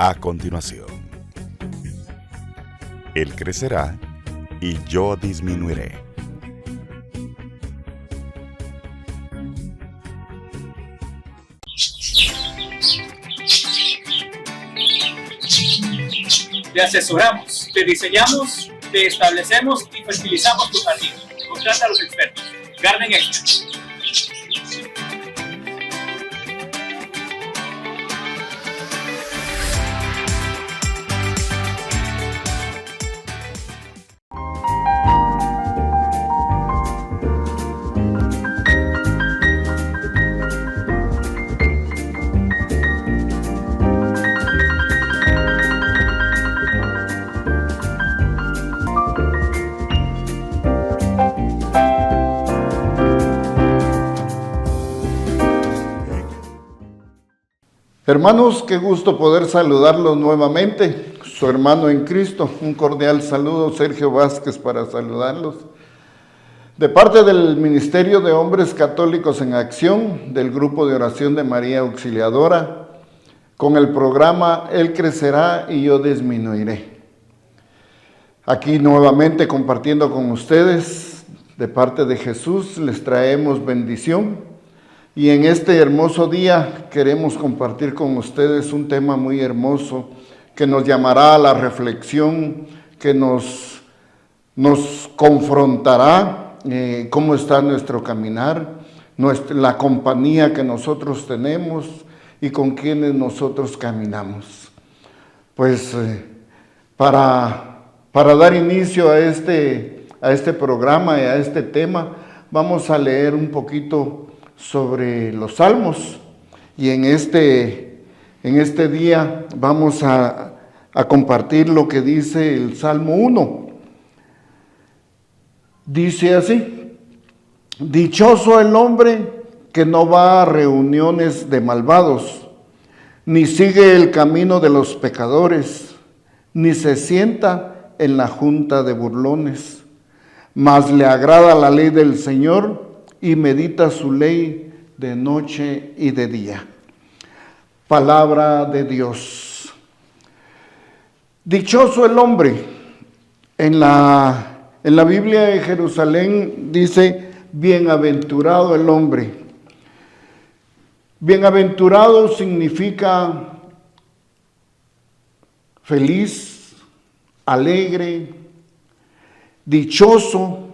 A continuación, Él crecerá y yo disminuiré. Te asesoramos, te diseñamos, te establecemos y fertilizamos tu jardín. Contrata a los expertos. Garden Expert. Hermanos, qué gusto poder saludarlos nuevamente. Su hermano en Cristo, un cordial saludo, Sergio Vázquez, para saludarlos. De parte del Ministerio de Hombres Católicos en Acción, del Grupo de Oración de María Auxiliadora, con el programa Él crecerá y yo disminuiré. Aquí nuevamente compartiendo con ustedes, de parte de Jesús, les traemos bendición. Y en este hermoso día queremos compartir con ustedes un tema muy hermoso que nos llamará a la reflexión, que nos confrontará cómo está nuestro caminar, la compañía que nosotros tenemos y con quienes nosotros caminamos. Pues para dar inicio a este programa y a este tema, vamos a leer un poquito sobre los salmos, y en este día vamos a compartir lo que dice el Salmo 1. Dice así: dichoso el hombre que no va a reuniones de malvados, ni sigue el camino de los pecadores, ni se sienta en la junta de burlones, mas le agrada la ley del Señor y medita su ley de noche y de día. Palabra de Dios. Dichoso el hombre. En la Biblia de Jerusalén dice, bienaventurado el hombre. Bienaventurado significa feliz, alegre, dichoso,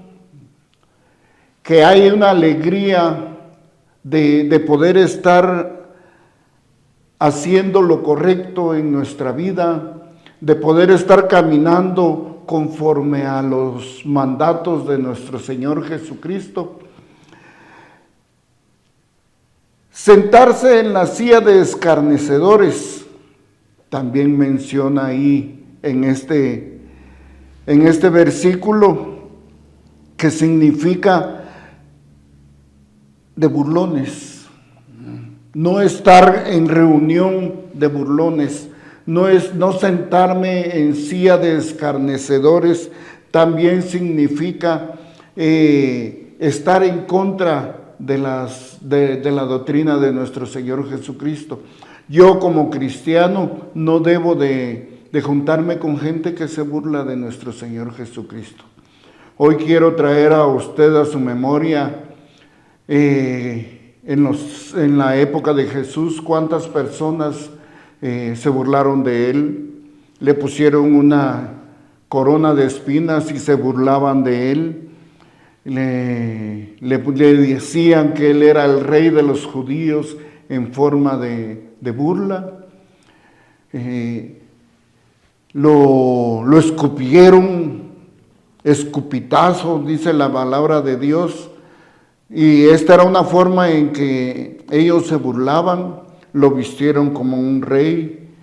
que hay una alegría de poder estar haciendo lo correcto en nuestra vida, de poder estar caminando conforme a los mandatos de nuestro Señor Jesucristo. Sentarse en la silla de escarnecedores, también menciona ahí en este versículo, que significa de burlones. No estar en reunión de burlones, no sentarme en silla de escarnecedores, también significa estar en contra de la doctrina de nuestro Señor Jesucristo. Yo como cristiano no debo de juntarme con gente que se burla de nuestro Señor Jesucristo. Hoy quiero traer a usted a su memoria en la época de Jesús, cuántas personas se burlaron de él, le pusieron una corona de espinas y se burlaban de él, le decían que él era el rey de los judíos en forma de burla, lo escupieron, escupitazo, dice la palabra de Dios. Y esta era una forma en que ellos se burlaban, lo vistieron como un rey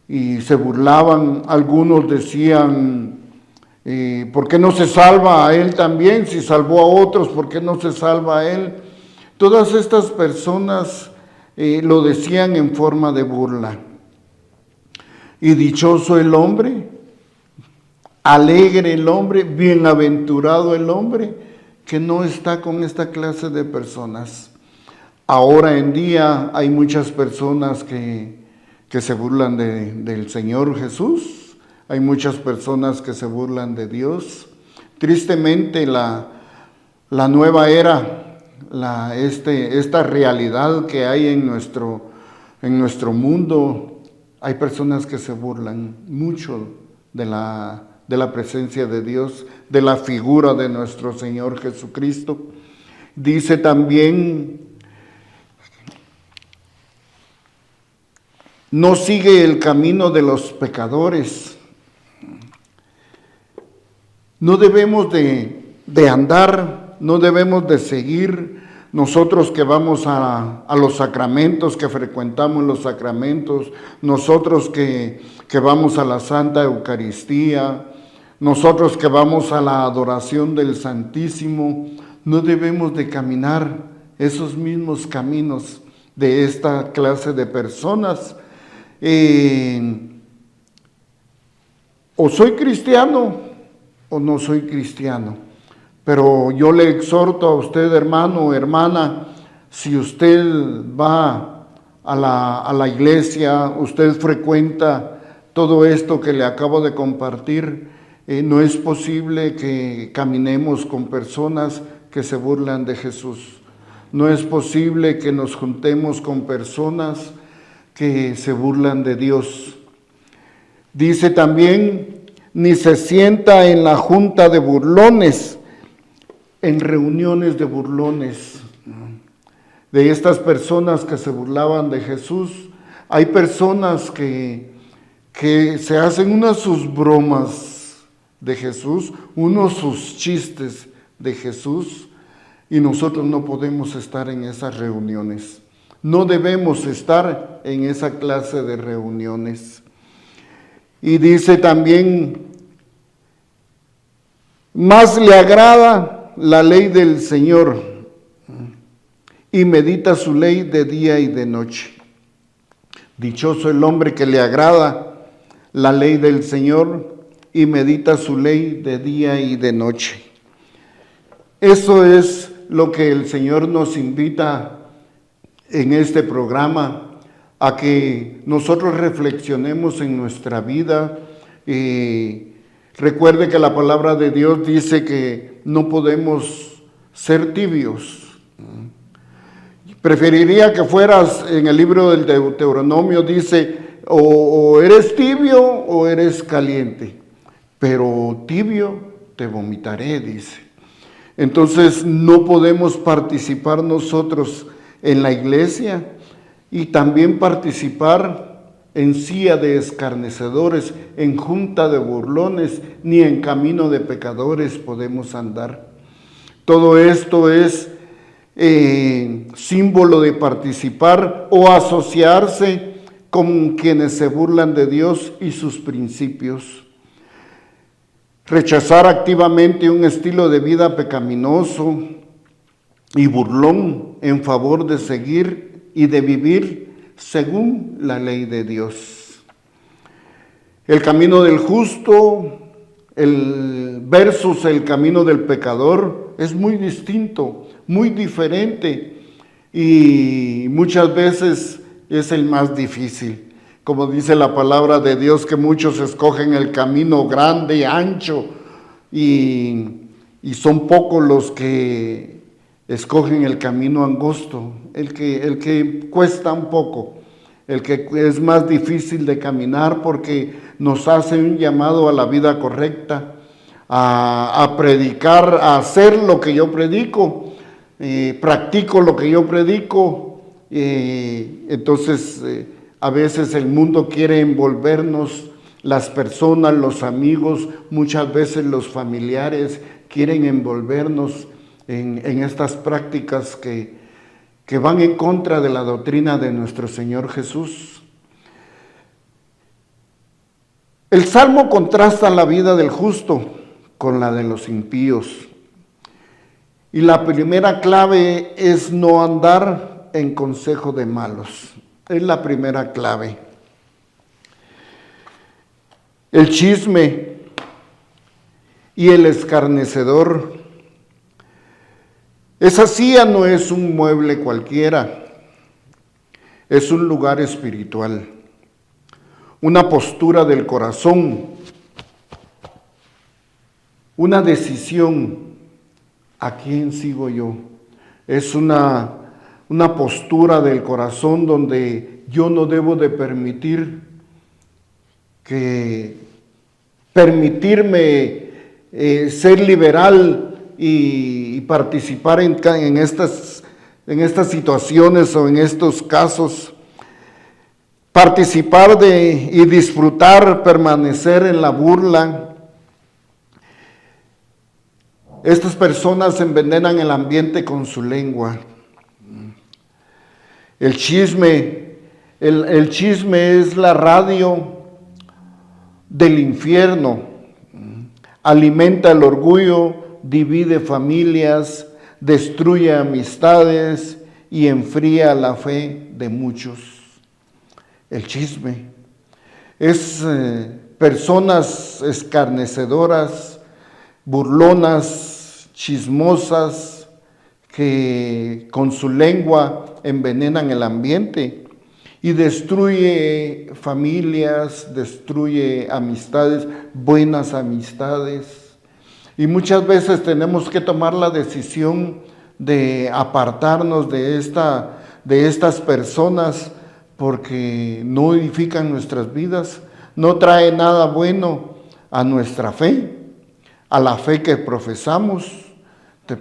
y se burlaban. Algunos decían, ¿por qué no se salva a él también? Si salvó a otros, ¿por qué no se salva a él? Todas estas personas lo decían en forma de burla. Y dichoso el hombre, alegre el hombre, bienaventurado el hombre que no está con esta clase de personas. Ahora en día hay muchas personas que que se burlan del Señor Jesús. Hay muchas personas que se burlan de Dios. Tristemente la nueva era, esta realidad que hay en nuestro mundo, hay personas que se burlan mucho de la presencia de Dios, de la figura de nuestro Señor Jesucristo. Dice también, no sigue el camino de los pecadores. No debemos de andar, no debemos de seguir nosotros que vamos a los sacramentos, que frecuentamos los sacramentos, nosotros que vamos a la Santa Eucaristía, nosotros que vamos a la adoración del Santísimo, no debemos de caminar esos mismos caminos de esta clase de personas. O soy cristiano o no soy cristiano, pero yo le exhorto a usted, hermano o hermana, si usted va a la iglesia, usted frecuenta todo esto que le acabo de compartir, no es posible que caminemos con personas que se burlan de Jesús. No es posible que nos juntemos con personas que se burlan de Dios. Dice también, ni se sienta en la junta de burlones, en reuniones de burlones, de estas personas que se burlaban de Jesús. Hay personas que se hacen unas sus bromas de Jesús, unos sus chistes de Jesús, y nosotros no podemos estar en esas reuniones. No debemos estar en esa clase de reuniones. Y dice también, más le agrada la ley del Señor y medita su ley de día y de noche. Dichoso el hombre que le agrada la ley del Señor y medita su ley de día y de noche. Eso es lo que el Señor nos invita en este programa, a que nosotros reflexionemos en nuestra vida. Recuerde que la palabra de Dios dice que no podemos ser tibios. Preferiría que fueras, en el libro del Deuteronomio dice, o eres tibio o eres caliente, pero tibio te vomitaré, dice. Entonces no podemos participar nosotros en la iglesia y también participar en silla de escarnecedores, en junta de burlones, ni en camino de pecadores podemos andar. Todo esto es símbolo de participar o asociarse con quienes se burlan de Dios y sus principios. Rechazar activamente un estilo de vida pecaminoso y burlón en favor de seguir y de vivir según la ley de Dios. El camino del justo versus el camino del pecador es muy distinto, muy diferente, y muchas veces es el más difícil. Como dice la palabra de Dios, que muchos escogen el camino grande y ancho, y son pocos los que escogen el camino angosto, el que cuesta un poco, el que es más difícil de caminar, porque nos hace un llamado a la vida correcta, a predicar, a hacer lo que yo predico, practico lo que yo predico. Entonces a veces el mundo quiere envolvernos, las personas, los amigos, muchas veces los familiares quieren envolvernos en estas prácticas que van en contra de la doctrina de nuestro Señor Jesús. El Salmo contrasta la vida del justo con la de los impíos. Y la primera clave es no andar en consejo de malos. Es la primera clave. El chisme y el escarnecedor. Esa silla no es un mueble cualquiera, es un lugar espiritual. una postura del corazón, una decisión. ¿A quién sigo yo? Es una postura del corazón donde yo no debo de permitirme ser liberal y participar en estas situaciones o en estos casos. Participar y disfrutar, permanecer en la burla. Estas personas envenenan el ambiente con su lengua. El chisme es la radio del infierno. Alimenta el orgullo, divide familias, destruye amistades y enfría la fe de muchos. El chisme es personas escarnecedoras, burlonas, chismosas, que con su lengua envenenan el ambiente y destruye familias, destruye amistades, buenas amistades. Y muchas veces tenemos que tomar la decisión de apartarnos de estas personas porque no edifican nuestras vidas, no trae nada bueno a nuestra fe, a la fe que profesamos.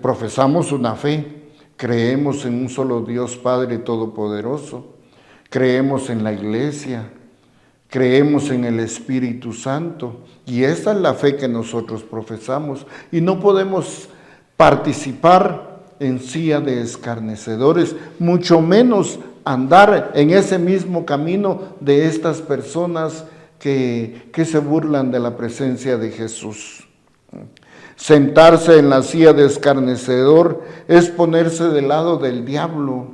Profesamos una fe, creemos en un solo Dios Padre Todopoderoso, creemos en la iglesia, creemos en el Espíritu Santo, y esa es la fe que nosotros profesamos, y no podemos participar en silla de escarnecedores, mucho menos andar en ese mismo camino de estas personas que se burlan de la presencia de Jesús. Sentarse en la silla de escarnecedor es ponerse del lado del diablo,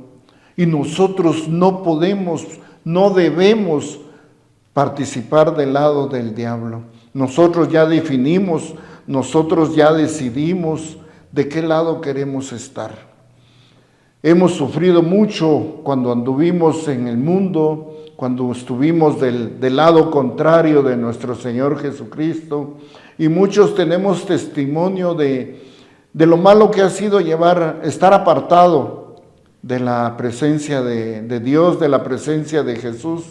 y nosotros no podemos, no debemos participar del lado del diablo. Nosotros ya definimos, nosotros ya decidimos de qué lado queremos estar. Hemos sufrido mucho cuando anduvimos en el mundo, cuando estuvimos del lado contrario de nuestro Señor Jesucristo, y muchos tenemos testimonio de lo malo que ha sido estar apartado de la presencia de Dios, de la presencia de Jesús.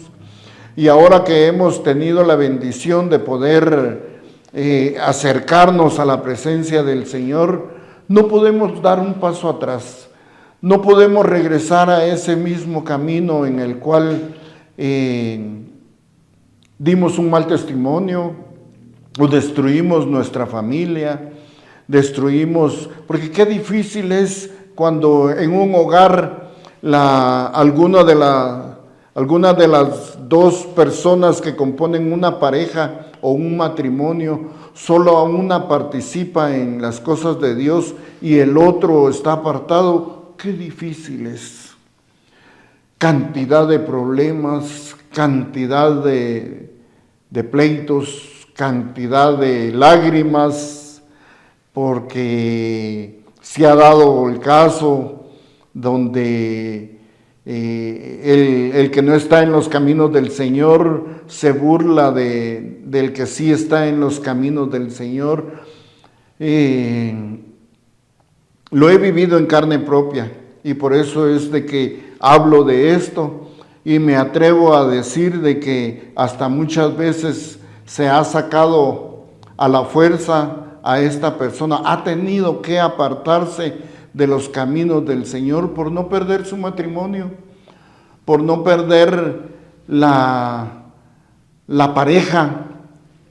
Y ahora que hemos tenido la bendición de poder acercarnos a la presencia del Señor, no podemos dar un paso atrás, no podemos regresar a ese mismo camino en el cual dimos un mal testimonio, o destruimos nuestra familia, porque qué difícil es cuando en un hogar alguna de las dos personas que componen una pareja o un matrimonio, solo una participa en las cosas de Dios y el otro está apartado. Qué difícil es. Cantidad de problemas, cantidad de pleitos, cantidad de lágrimas, porque se ha dado el caso donde el que no está en los caminos del Señor se burla del que sí está en los caminos del Señor. Lo he vivido en carne propia, y por eso es de que hablo de esto, y me atrevo a decir de que hasta muchas veces se ha sacado a la fuerza a esta persona, ha tenido que apartarse de los caminos del Señor por no perder su matrimonio, por no perder la pareja,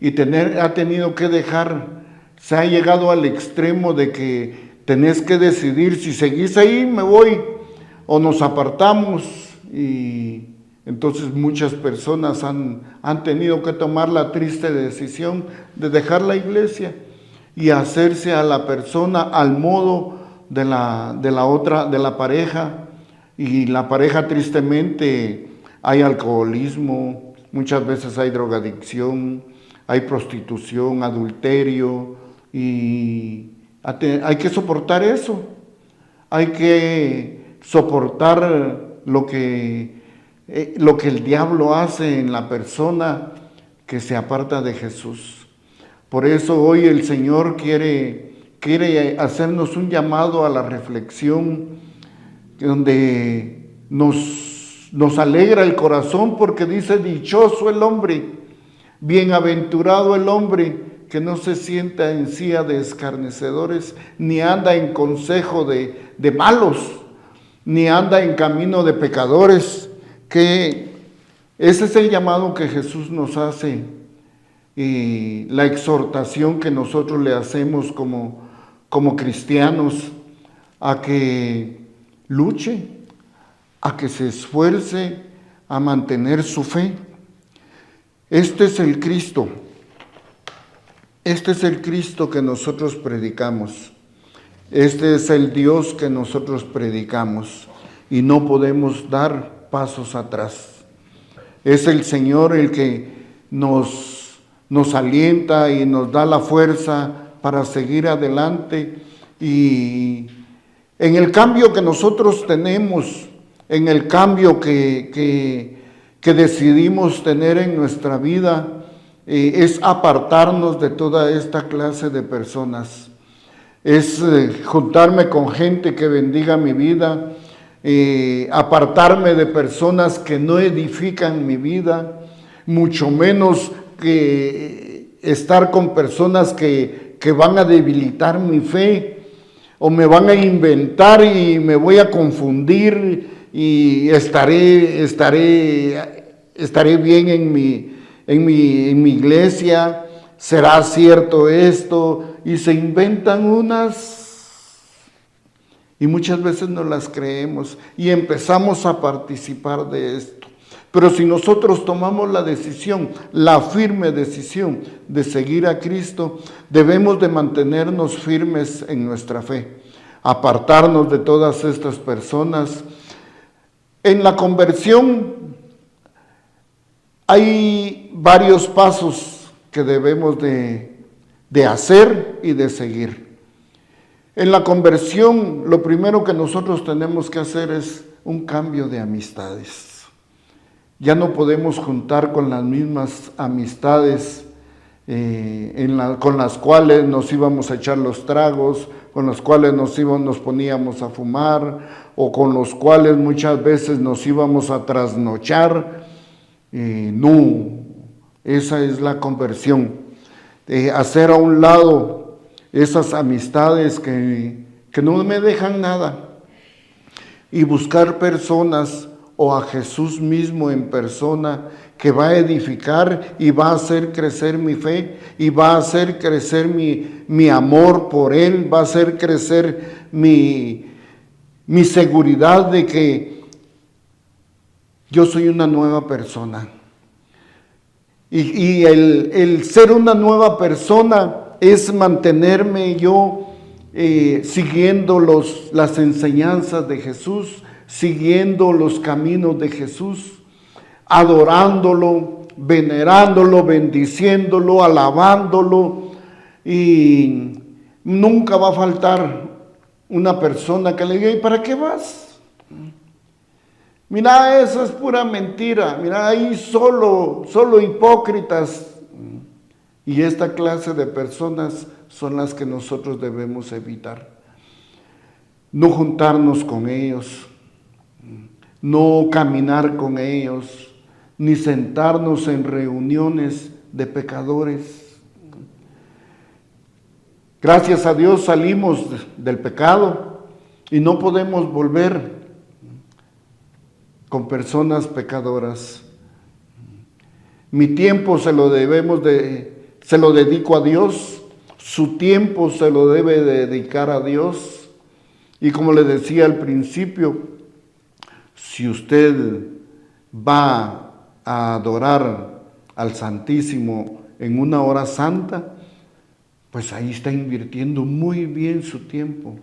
y ha tenido que dejar. Se ha llegado al extremo de que tenés que decidir si seguís ahí, me voy, o nos apartamos. Y entonces muchas personas han tenido que tomar la triste decisión de dejar la iglesia y hacerse a la persona al modo de la pareja. Y la pareja, tristemente, hay alcoholismo, muchas veces hay drogadicción, hay prostitución, adulterio, y hay que soportar eso. Hay que soportar lo que lo que el diablo hace en la persona que se aparta de Jesús. Por eso hoy el Señor quiere hacernos un llamado a la reflexión, donde nos alegra el corazón, porque dice: dichoso el hombre, bienaventurado el hombre que no se sienta en silla de escarnecedores, ni anda en consejo de malos, ni anda en camino de pecadores. Que ese es el llamado que Jesús nos hace, y la exhortación que nosotros le hacemos como cristianos, a que luche, a que se esfuerce a mantener su fe. Este es el Cristo. Este es el Cristo que nosotros predicamos. Este es el Dios que nosotros predicamos, y no podemos dar pasos atrás. Es el Señor el que nos alienta y nos da la fuerza para seguir adelante. Y en el cambio que nosotros tenemos, en el cambio que decidimos tener en nuestra vida, es apartarnos de toda esta clase de personas. Es juntarme con gente que bendiga mi vida, apartarme de personas que no edifican mi vida, mucho menos que estar con personas que van a debilitar mi fe, o me van a inventar y me voy a confundir, y estaré bien en mi iglesia. ¿Será cierto esto? Y se inventan unas, y muchas veces no las creemos y empezamos a participar de esto. Pero si nosotros tomamos la decisión, la firme decisión de seguir a Cristo, debemos de mantenernos firmes en nuestra fe, apartarnos de todas estas personas. En la conversión hay varios pasos que debemos de hacer y de seguir. En la conversión, lo primero que nosotros tenemos que hacer es un cambio de amistades. Ya no podemos juntar con las mismas amistades con las cuales nos íbamos a echar los tragos, con las cuales nos poníamos a fumar, o con los cuales muchas veces nos íbamos a trasnochar. No, esa es la conversión. Hacer a un lado esas amistades que no me dejan nada, y buscar personas, o a Jesús mismo en persona, que va a edificar y va a hacer crecer mi fe, y va a hacer crecer mi amor por Él, va a hacer crecer mi seguridad de que yo soy una nueva persona. Y el ser una nueva persona es mantenerme yo siguiendo las enseñanzas de Jesús, siguiendo los caminos de Jesús, adorándolo, venerándolo, bendiciéndolo, alabándolo. Y nunca va a faltar una persona que le diga: ¿y para qué vas? Mira, eso es pura mentira. Mira, ahí solo hipócritas. Y esta clase de personas son las que nosotros debemos evitar. No juntarnos con ellos, no caminar con ellos, ni sentarnos en reuniones de pecadores. Gracias a Dios salimos del pecado y no podemos volver con personas pecadoras. Mi tiempo se lo dedico a Dios, su tiempo se lo debe dedicar a Dios. Y como le decía al principio, si usted va a adorar al Santísimo en una hora santa, pues ahí está invirtiendo muy bien su tiempo.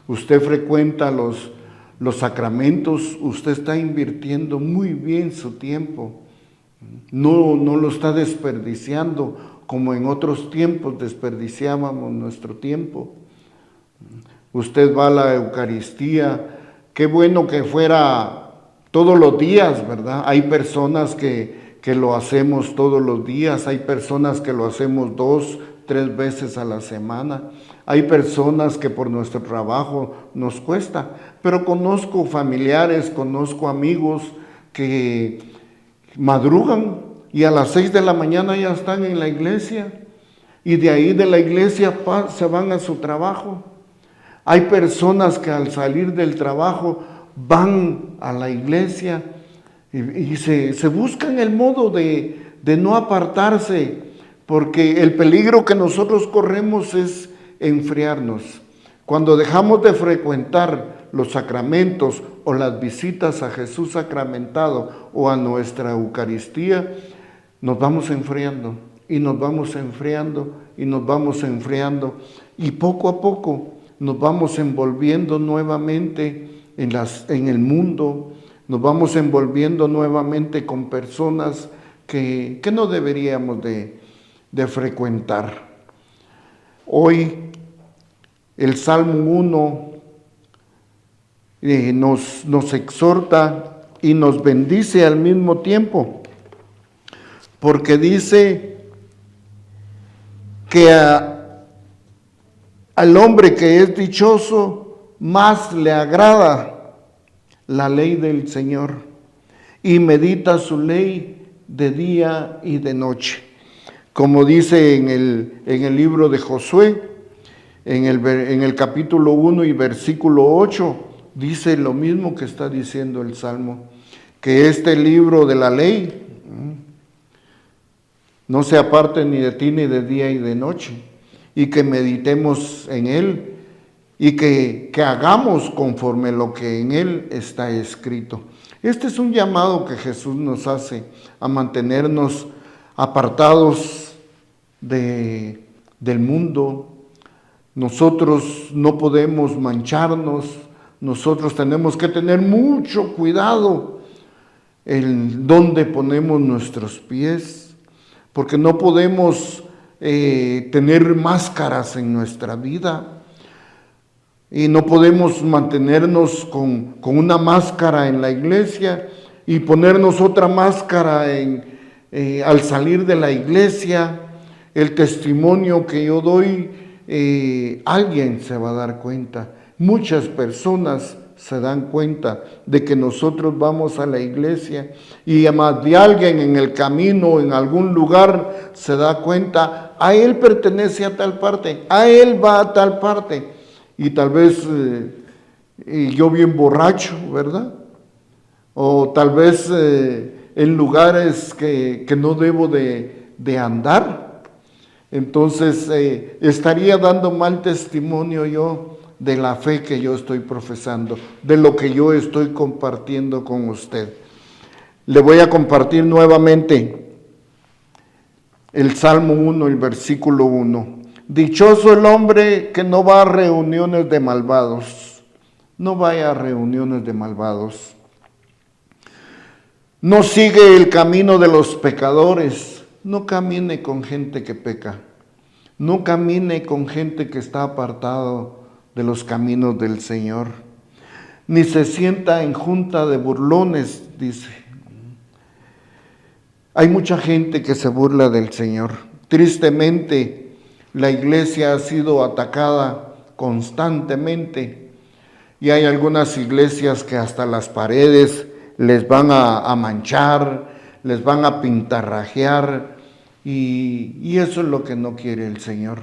Usted frecuenta los sacramentos, usted está invirtiendo muy bien su tiempo. No lo está desperdiciando como en otros tiempos desperdiciábamos nuestro tiempo. Usted va a la Eucaristía, qué bueno que fuera todos los días, ¿verdad? Hay personas que lo hacemos todos los días, hay personas que lo hacemos 2, 3 veces a la semana, hay personas que por nuestro trabajo nos cuesta, pero conozco familiares, conozco amigos que madrugan y a las 6 de la mañana ya están en la iglesia y de ahí de la iglesia se van a su trabajo. Hay personas que al salir del trabajo van a la iglesia y se buscan el modo de no apartarse, porque el peligro que nosotros corremos es enfriarnos. Cuando dejamos de frecuentar los sacramentos o las visitas a Jesús sacramentado o a nuestra Eucaristía, nos vamos enfriando y nos vamos enfriando y nos vamos enfriando y poco a poco nos vamos envolviendo nuevamente en el mundo, nos vamos envolviendo nuevamente con personas que no deberíamos de frecuentar. Hoy el Salmo 1 nos exhorta y nos bendice al mismo tiempo, porque dice que al hombre que es dichoso más le agrada la ley del Señor y medita su ley de día y de noche. Como dice en el libro de Josué, en el capítulo 1 y versículo 8, dice lo mismo que está diciendo el Salmo, que este libro de la ley no se aparte ni de ti ni de día y de noche, y que meditemos en él y que hagamos conforme lo que en él está escrito. Este es un llamado que Jesús nos hace a mantenernos apartados del mundo. Nosotros no podemos mancharnos, nosotros tenemos que tener mucho cuidado en dónde ponemos nuestros pies, porque no podemos tener máscaras en nuestra vida. Y no podemos mantenernos con una máscara en la iglesia y ponernos otra máscara al salir de la iglesia. El testimonio que yo doy, alguien se va a dar cuenta. Muchas personas se dan cuenta de que nosotros vamos a la iglesia y más de alguien en el camino, en algún lugar, se da cuenta, a él pertenece a tal parte, a él va a tal parte. Y tal vez yo bien borracho, ¿verdad? O tal vez en lugares que no debo de andar. Entonces estaría dando mal testimonio yo de la fe que yo estoy profesando, de lo que yo estoy compartiendo con usted. Le voy a compartir nuevamente el Salmo 1, el versículo 1. Dichoso el hombre que no va a reuniones de malvados. No vaya a reuniones de malvados. No sigue el camino de los pecadores. No camine con gente que peca. No camine con gente que está apartado de los caminos del Señor. Ni se sienta en junta de burlones, dice. Hay mucha gente que se burla del Señor. Tristemente, la iglesia ha sido atacada constantemente y hay algunas iglesias que hasta las paredes les van a manchar, les van a pintarrajear y eso es lo que no quiere el Señor,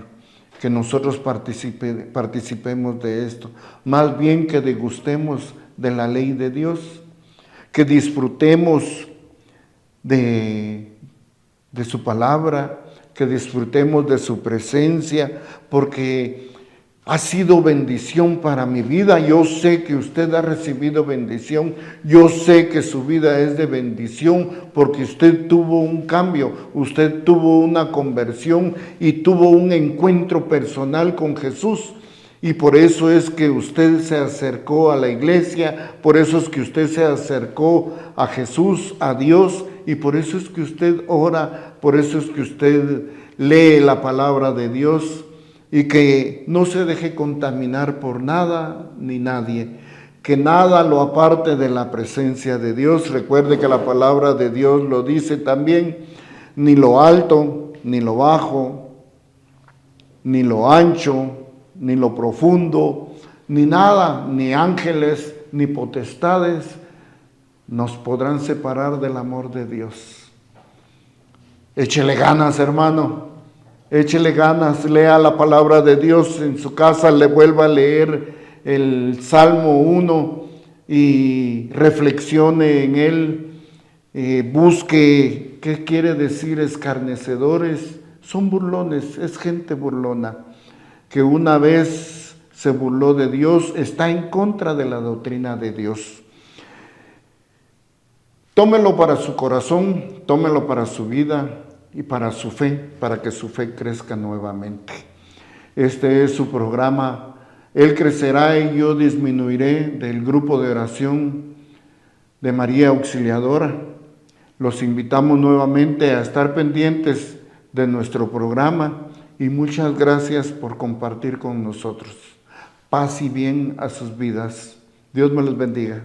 que nosotros participemos de esto. Más bien que degustemos de la ley de Dios, que disfrutemos de su palabra, que disfrutemos de su presencia, porque ha sido bendición para mi vida. Yo sé que usted ha recibido bendición, yo sé que su vida es de bendición, porque usted tuvo un cambio, usted tuvo una conversión y tuvo un encuentro personal con Jesús. Y por eso es que usted se acercó a la iglesia, por eso es que usted se acercó a Jesús, a Dios, y por eso es que usted ora, por eso es que usted lee la palabra de Dios y que no se deje contaminar por nada ni nadie. que nada lo aparte de la presencia de Dios. Recuerde que la palabra de Dios lo dice también, ni lo alto, ni lo bajo, ni lo ancho, ni lo profundo, ni nada, ni ángeles, ni potestades nos podrán separar del amor de Dios. Échele ganas, hermano, échele ganas, lea la palabra de Dios en su casa, le vuelva a leer el Salmo 1 y reflexione en él, busque qué quiere decir escarnecedores. Son burlones, es gente burlona, que una vez se burló de Dios, está en contra de la doctrina de Dios. Tómelo para su corazón, tómelo para su vida y para su fe, para que su fe crezca nuevamente. Este es su programa, Él crecerá y yo disminuiré, del grupo de oración de María Auxiliadora. Los invitamos nuevamente a estar pendientes de nuestro programa y muchas gracias por compartir con nosotros. Paz y bien a sus vidas. Dios me los bendiga.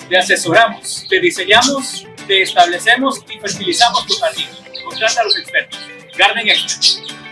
Te asesoramos, te diseñamos, te establecemos y fertilizamos tu jardín. Contrata a los expertos. Garden Expert.